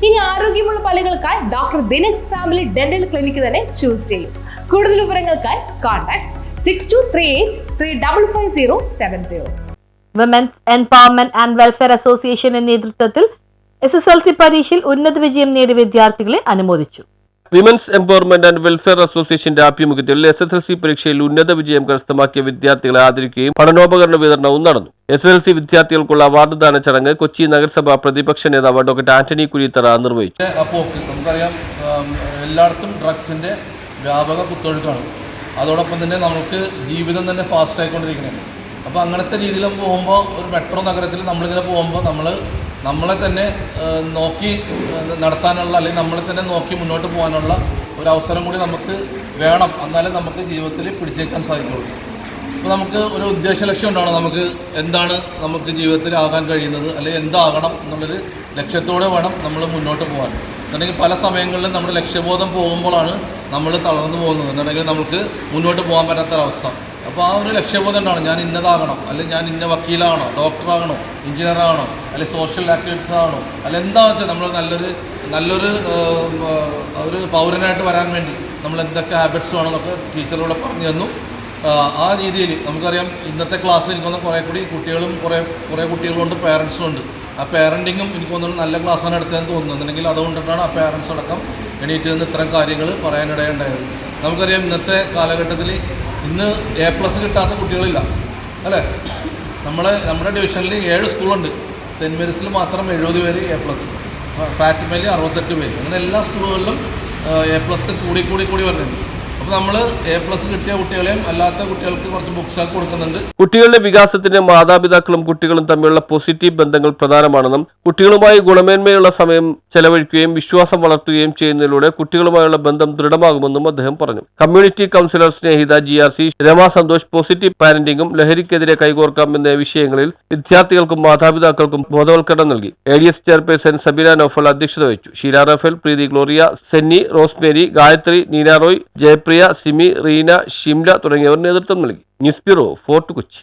ഇനി ആരോഗ്യമുള്ള പല്ലുകൾക്കായി doctor ദിനക്സ് family dental clinic തന്നെ ചൂസ് ചെയ്യും. കൂടുതൽ വിവരങ്ങൾക്കായി contact 6238355070. Women's empowerment and welfare അസോസിയേഷന്റെ നേതൃത്വത്തിൽ SSLC പരീക്ഷയിൽ ഉന്നത വിജയം നേടിയ വിദ്യാർത്ഥികളെ അനുമോദിച്ചു. വിമൻസ് എംപവർമെന്റ് ആൻഡ് വെൽഫെയർ അസോസിയേഷന്റെ ആഭിമുഖ്യത്തിൽ SSLC പരീക്ഷയിൽ ഉന്നത വിജയം കരസ്ഥമാക്കിയ വിദ്യാർത്ഥികളെ ആദരിക്കുകയും പഠനോപകരണ വിതരണവും നടന്നു. SSLC വിദ്യാർത്ഥികൾക്കുള്ള അവാർഡ് ദാന ചടങ്ങ് കൊച്ചി നഗരസഭ പ്രതിപക്ഷ നേതാവ് ഡോക്ടർ ആന്റണി കുരിത്തറ നിർവഹിച്ചു. നമുക്കറിയാം, എല്ലായിടത്തും ഡ്രഗ്സിന്റെ വ്യാപക കുത്തൊഴുക്കാണ്. അതോടൊപ്പം തന്നെ നമുക്ക് ജീവിതം തന്നെ ഫാസ്റ്റ് ആയിക്കൊണ്ടിരിക്കുന്നത്. അപ്പോൾ അങ്ങനത്തെ രീതിയിൽ പോകുമ്പോൾ ഒരു മെട്രോ നഗരത്തിൽ നമ്മളിങ്ങനെ പോകുമ്പോൾ നമ്മളെ തന്നെ നോക്കി നടത്താനുള്ള, അല്ലെങ്കിൽ നമ്മളെ തന്നെ നോക്കി മുന്നോട്ട് പോകാനുള്ള ഒരു അവസരം കൂടി നമുക്ക് വേണം. എന്നാലേ നമുക്ക് ജീവിതത്തിൽ പിടിച്ചേക്കാൻ സാധിക്കുള്ളൂ. അപ്പോൾ നമുക്ക് ഒരു ഉദ്ദേശ ലക്ഷ്യം ഉണ്ടാവണം. നമുക്ക് എന്താണ് നമുക്ക് ജീവിതത്തിൽ ആകാൻ കഴിയുന്നത്, അല്ലെങ്കിൽ എന്താകണം എന്നുള്ളൊരു ലക്ഷ്യത്തോടെ വേണം നമ്മൾ മുന്നോട്ട് പോകാൻ. എന്നുണ്ടെങ്കിൽ പല സമയങ്ങളിലും നമ്മുടെ ലക്ഷ്യബോധം പോകുമ്പോഴാണ് നമ്മൾ തളർന്നു പോകുന്നത്. എന്നുണ്ടെങ്കിൽ നമുക്ക് മുന്നോട്ട് പോകാൻ പറ്റാത്തൊരവസ്ഥ. അപ്പോൾ ആ ഒരു ലക്ഷ്യബോധം ഉണ്ടാവണം. ഞാൻ ഇന്നതാകണം, അല്ലെങ്കിൽ ഞാൻ ഇന്ന വക്കീലാകണോ, ഡോക്ടറാകണോ, എഞ്ചിനീയറാകണോ, അല്ലെങ്കിൽ സോഷ്യൽ ആക്ടിവിറ്റീസ് ആകണോ, അല്ലെങ്കിൽ എന്താണെന്ന് വെച്ചാൽ നമ്മൾ നല്ലൊരു ഒരു പൗരനായിട്ട് വരാൻ വേണ്ടി നമ്മൾ എന്തൊക്കെ ഹാബിറ്റ്സ് വേണമെന്നൊക്കെ ടീച്ചറോട് പറഞ്ഞു തന്നു. ആ രീതിയിൽ നമുക്കറിയാം, ഇന്നത്തെ ക്ലാസ് എനിക്കൊന്ന് കുറേ കൂടി കുട്ടികളും കുറേ കുട്ടികളുണ്ട്, പേരൻസും ഉണ്ട്. ആ പേരൻറ്റിങ്ങും എനിക്ക് തോന്നുന്നു നല്ല ക്ലാസ്സാണ് എടുത്തതെന്ന് തോന്നുന്നുണ്ടെങ്കിൽ അതുകൊണ്ടിട്ടാണ് ആ പേരൻസ് അടക്കം എണീറ്റ് നിന്ന് ഇത്തരം കാര്യങ്ങൾ പറയാനിടയുണ്ടായത്. നമുക്കറിയാം, ഇന്നത്തെ കാലഘട്ടത്തിൽ ഇന്ന് A+ കിട്ടാത്ത കുട്ടികളില്ല, അല്ലേ? നമ്മുടെ ഡിവിഷനിൽ 7 സ്കൂളുണ്ട്. സെൻറ്റ് മേരീസിൽ മാത്രം 70 പേര് A+, ഫാറ്റിമയിൽ 68 പേര്. അങ്ങനെ എല്ലാ സ്കൂളുകളിലും A+ കൂടി വരുന്നുണ്ട്. അപ്പോൾ നമ്മൾ A+ കിട്ടിയ കുട്ടികളെയും അല്ലാത്ത കുട്ടികൾക്ക് കുറച്ച് ബുക്സൊക്കെ കൊടുക്കുന്നുണ്ട്. കുട്ടികളുടെ വികാസത്തിന് മാതാപിതാക്കളും കുട്ടികളും തമ്മിലുള്ള പോസിറ്റീവ് ബന്ധങ്ങൾ പ്രധാനമാണെന്നും കുട്ടികളുമായി ഗുണമേന്മയുള്ള സമയം ചെലവഴിക്കുകയും വിശ്വാസം വളർത്തുകയും ചെയ്യുന്നതിലൂടെ കുട്ടികളുമായുള്ള ബന്ധം ദൃഢമാകുമെന്നും അദ്ദേഹം പറഞ്ഞു. കമ്മ്യൂണിറ്റി കൗൺസിലർ സ്നേഹിത GRC, രമ സന്തോഷ് പോസിറ്റീവ് പാരന്റിംഗും ലഹരിക്കെതിരെ കൈകോർക്കാം എന്ന വിഷയങ്ങളിൽ വിദ്യാർത്ഥികൾക്കും മാതാപിതാക്കൾക്കും ബോധവൽക്കരണം നൽകി. ADS ചെയർപേഴ്സൺ സബീന നൌഫൽ അധ്യക്ഷത വഹിച്ചു. ഷീല റഫേൽ, പ്രീതി ഗ്ലോറിയ, സെന്നി, റോസ്മേരി, ഗായത്രി, നീന റോയ്, ജയപ്രിയ, സിമി, റീന, ഷിംല തുടങ്ങിയവർ നേതൃത്വം നൽകി. News bureau, fort Kochi.